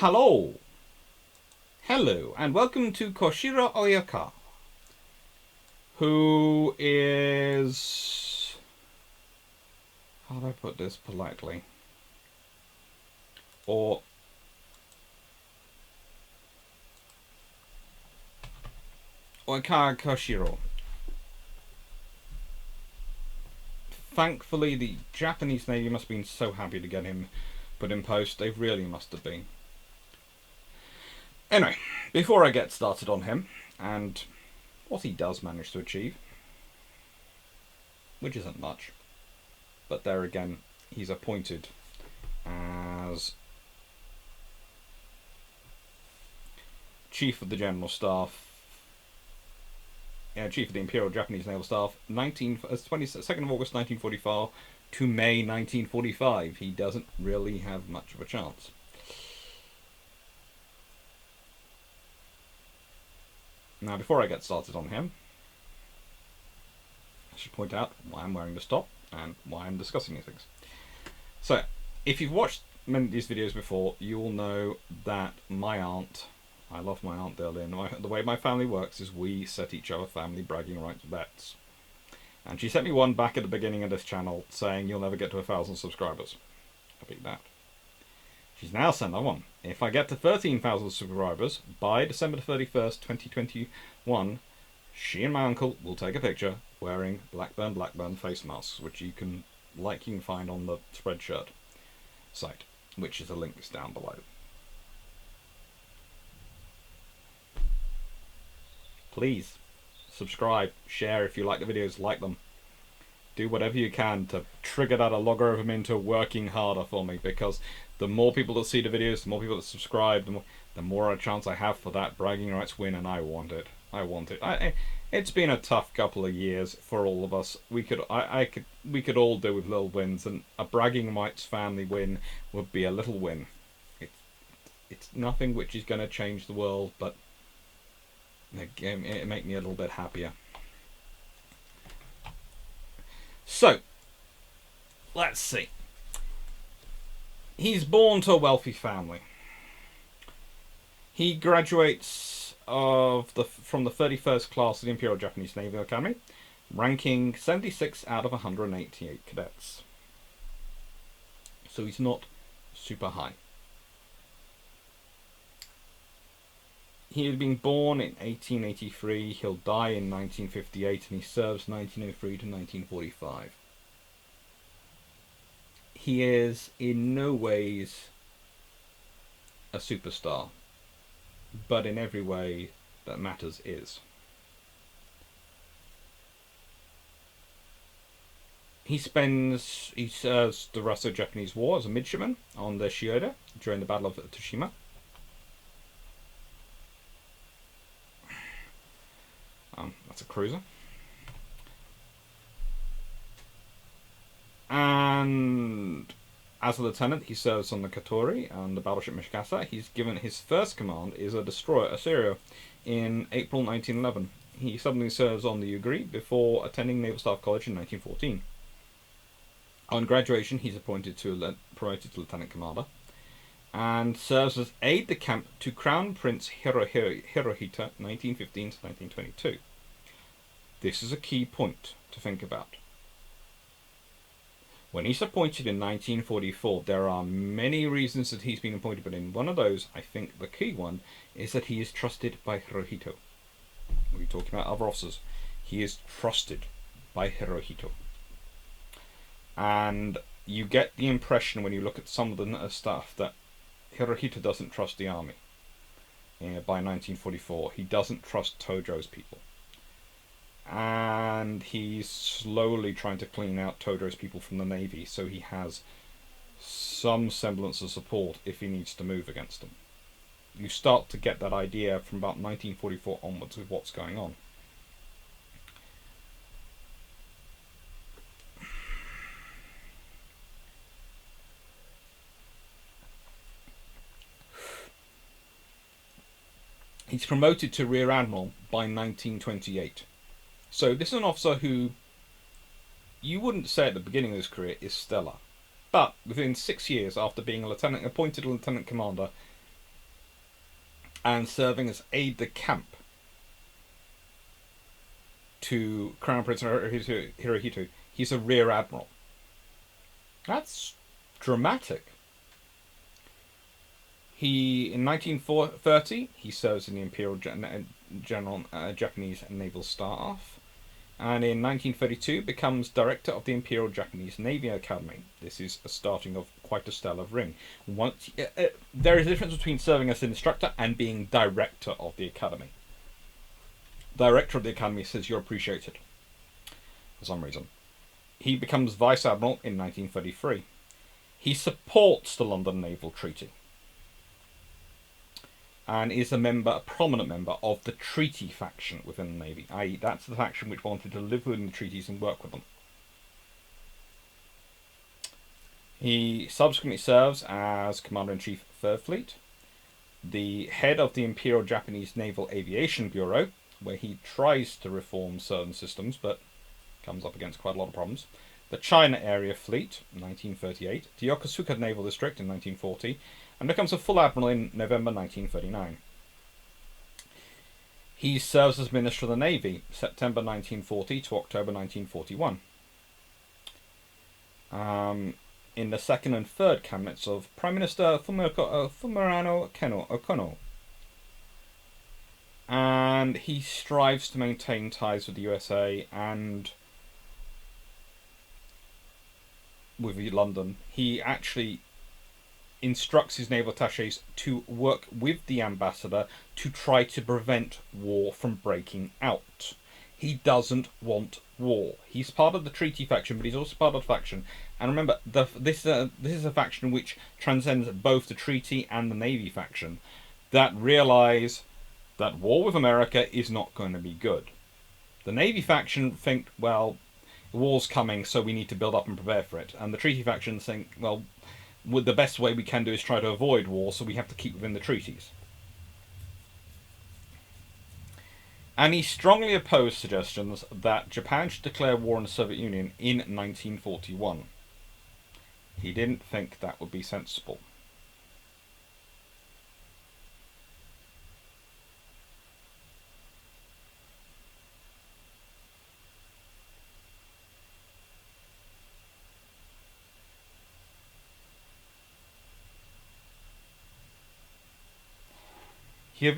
Hello, and welcome to Koshirō Oikawa, who is... how do I put this politely? Or... Oikawa Koshirō. Thankfully, the Japanese Navy must have been so happy to get him put in post. They really must have been. Anyway, before I get started on him, and what he does manage to achieve, which isn't much, but there again, he's appointed as Chief of the General Staff, Chief of the Imperial Japanese Naval Staff, 22nd of August 1944 to May 1945. He doesn't really have much of a chance. Now, before I get started on him, I should point out why I'm wearing this top and why I'm discussing these things. So, if you've watched many of these videos before, you will know that my aunt, I love my aunt dearly, and the way my family works is we set each other family bragging rights bets. And she sent me one back at the beginning of this channel saying you'll never get to 1,000 subscribers. I beat that. She's now sent that one. If I get to 13,000 subscribers by December 31st, 2021, she and my uncle will take a picture wearing Blackburn face masks, which you can find on the Spreadshirt site, which is the link is down below. Please subscribe, share if you like the videos, like them. Do whatever you can to trigger that algorithm into working harder for me, because the more people that see the videos, the more people that subscribe, the more a chance I have for that bragging rights win, and I want it. I want it. It's been a tough couple of years for all of us. We could all do with little wins, and a bragging rights family win would be a little win. It's nothing which is going to change the world, but it make me a little bit happier. So, let's see. He's born to a wealthy family. He graduates from the 31st class of the Imperial Japanese Naval Academy, ranking 76 out of 188 cadets. So he's not super high. He had been born in 1883, he'll die in 1958, and he serves 1903 to 1945. He is in no ways a superstar, but in every way that matters is. He serves the Russo-Japanese War as a midshipman on the Chiyoda during the Battle of Tsushima. That's a cruiser. And as a lieutenant, he serves on the Katori and the battleship Mishikasa. He's given his first command is a destroyer, Assyria, in April 1911. He suddenly serves on the Ugri before attending Naval Staff College in 1914. On graduation, he's promoted to lieutenant commander and serves as aide-de-camp to Crown Prince Hirohito 1915 to 1922. This is a key point to think about. When he's appointed in 1944, there are many reasons that he's been appointed, but in one of those, I think the key one, is that he is trusted by Hirohito. We're talking about other officers. He is trusted by Hirohito. And you get the impression when you look at some of the stuff that Hirohito doesn't trust the army. By 1944, he doesn't trust Tojo's people. And he's slowly trying to clean out Tojo's people from the Navy, so he has some semblance of support if he needs to move against them. You start to get that idea from about 1944 onwards with what's going on. He's promoted to Rear Admiral by 1928. So this is an officer who you wouldn't say at the beginning of his career is stellar. But within 6 years after being appointed a lieutenant commander, and serving as aide-de-camp to Crown Prince Hirohito. He's a rear admiral. That's dramatic. In 1930, he serves in the Imperial Japanese Naval Staff, and in 1932 becomes director of the Imperial Japanese Navy Academy. This is a starting of quite a stellar ring. There is a difference between serving as an instructor and being director of the academy. Director of the academy says you're appreciated for some reason. He becomes Vice Admiral in 1933. He supports the London Naval Treaty and is a prominent member of the treaty faction within the Navy, i.e. that's the faction which wanted to live within the treaties and work with them. He subsequently serves as Commander-in-Chief, 3rd Fleet, the head of the Imperial Japanese Naval Aviation Bureau, where he tries to reform certain systems, but comes up against quite a lot of problems, the China Area Fleet, 1938, the Yokosuka Naval District in 1940, and becomes a full admiral in November 1939. He serves as Minister of the Navy, September 1940 to October 1941. In the second and third cabinets of Prime Minister Fumimaro Kono. And he strives to maintain ties with the USA and with London. He actually instructs his naval attaches to work with the ambassador to try to prevent war from breaking out. He doesn't want war. He's part of the treaty faction, but he's also part of the faction. And remember, this is a faction which transcends both the treaty and the navy faction, that realise that war with America is not going to be good. The navy faction think, well, war's coming, so we need to build up and prepare for it. And the treaty faction think, well, the best way we can do is try to avoid war, so we have to keep within the treaties. And he strongly opposed suggestions that Japan should declare war on the Soviet Union in 1941. He didn't think that would be sensible. He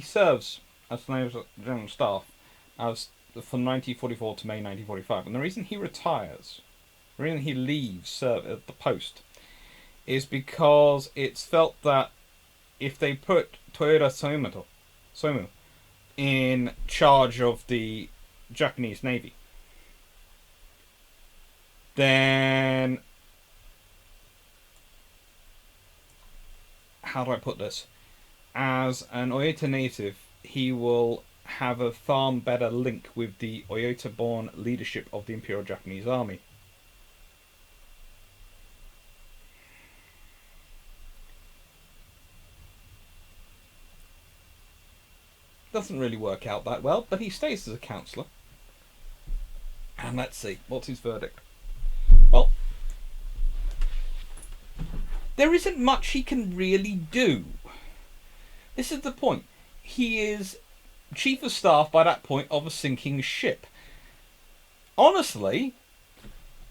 serves as the Naval General Staff from 1944 to May 1945. And the reason he retires, the reason he leaves the post, is because it's felt that if they put Toyoda Soemu in charge of the Japanese Navy, then, how do I put this? As an Oita native, he will have a far better link with the Oita-born leadership of the Imperial Japanese Army. Doesn't really work out that well, but he stays as a councillor. And let's see, what's his verdict? Well, there isn't much he can really do. This is the point. He is chief of staff by that point of a sinking ship. Honestly,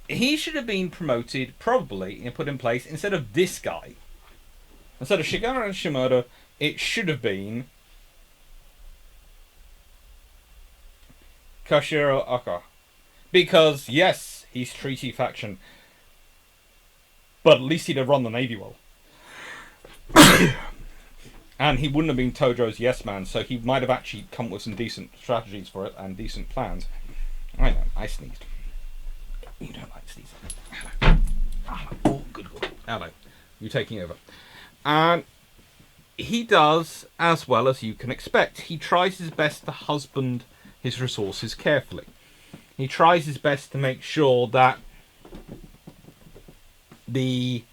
he should have been promoted, probably, and put in place instead of this guy. Instead of Shigeru Shimoda, it should have been Koshirō Oikawa. Because, yes, he's treaty faction, but at least he'd have run the Navy well. And he wouldn't have been Tojo's yes man, so he might have actually come up with some decent strategies for it and decent plans. I know, I sneezed. You don't like sneezing. Oh, good. Hello. You taking over. And he does as well as you can expect. He tries his best to husband his resources carefully. He tries his best to make sure that he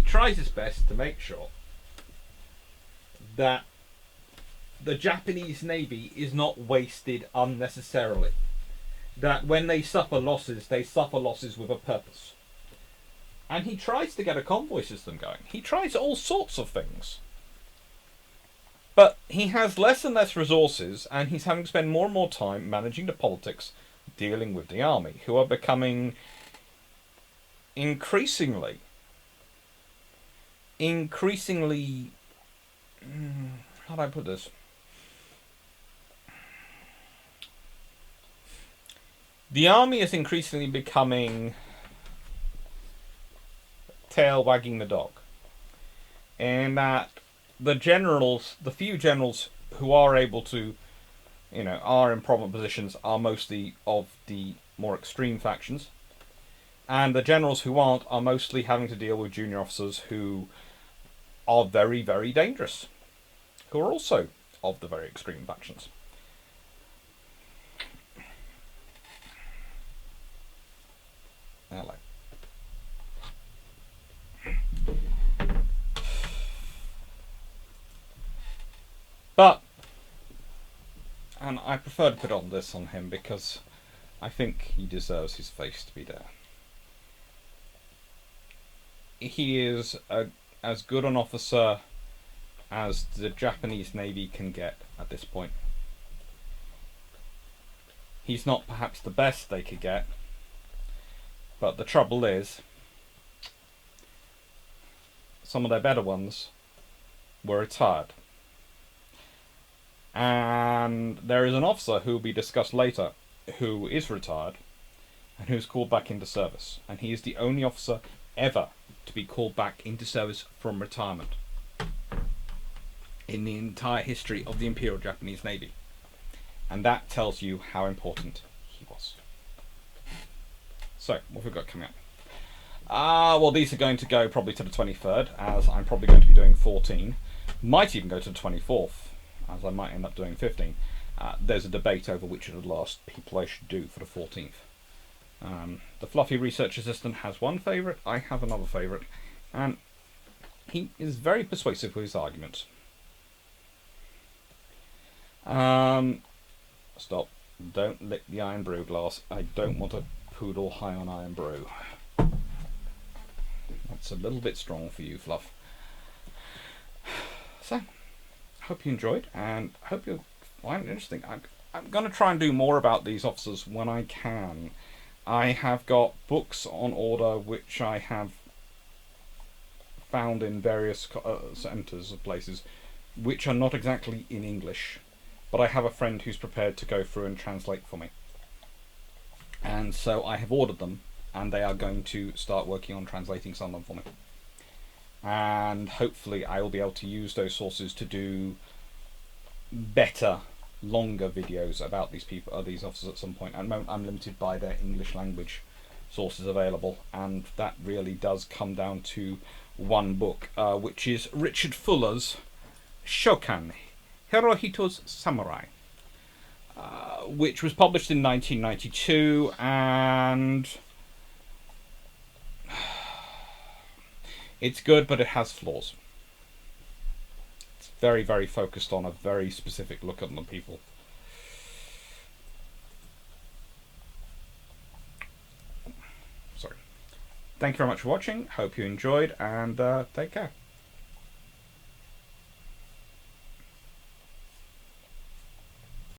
tries his best to make sure that the Japanese Navy is not wasted unnecessarily. That when they suffer losses with a purpose. And he tries to get a convoy system going. He tries all sorts of things. But he has less and less resources, and he's having to spend more and more time managing the politics, dealing with the army, who are becoming increasingly, how do I put this? The army is increasingly becoming tail wagging the dog. And that the generals, the few generals who are able to, are in prominent positions, are mostly of the more extreme factions. And the generals who aren't are mostly having to deal with junior officers who are very, very dangerous, who are also of the very extreme factions. Hello. But, and I prefer to put on this on him because I think he deserves his face to be there. He is as good an officer as the Japanese Navy can get at this point. He's not perhaps the best they could get, but the trouble is, some of their better ones were retired. And there is an officer who will be discussed later who is retired and who's called back into service. And he is the only officer ever to be called back into service from retirement in the entire history of the Imperial Japanese Navy. And that tells you how important he was. So, what have we got coming up? Well, these are going to go probably to the 23rd, as I'm probably going to be doing 14. Might even go to the 24th, as I might end up doing 15. There's a debate over which of the last people I should do for the 14th. The Fluffy Research Assistant has one favourite, I have another favourite, and he is very persuasive with his arguments. Stop. Don't lick the iron brew glass. I don't want a poodle high on iron brew. That's a little bit strong for you, Fluff. So, hope you enjoyed, and hope you find it interesting. I'm going to try and do more about these officers when I can. I have got books on order which I have found in various centres of places which are not exactly in English, but I have a friend who's prepared to go through and translate for me. And so I have ordered them, and they are going to start working on translating some of them for me. And hopefully I will be able to use those sources to do better, longer videos about these people, these officers at some point. At the moment I'm limited by their English language sources available, and that really does come down to one book, which is Richard Fuller's Shokan, Hirohito's Samurai, which was published in 1992, and it's good, but it has flaws. It's very, very focused on a very specific look at the people. Sorry. Thank you very much for watching. Hope you enjoyed, and take care.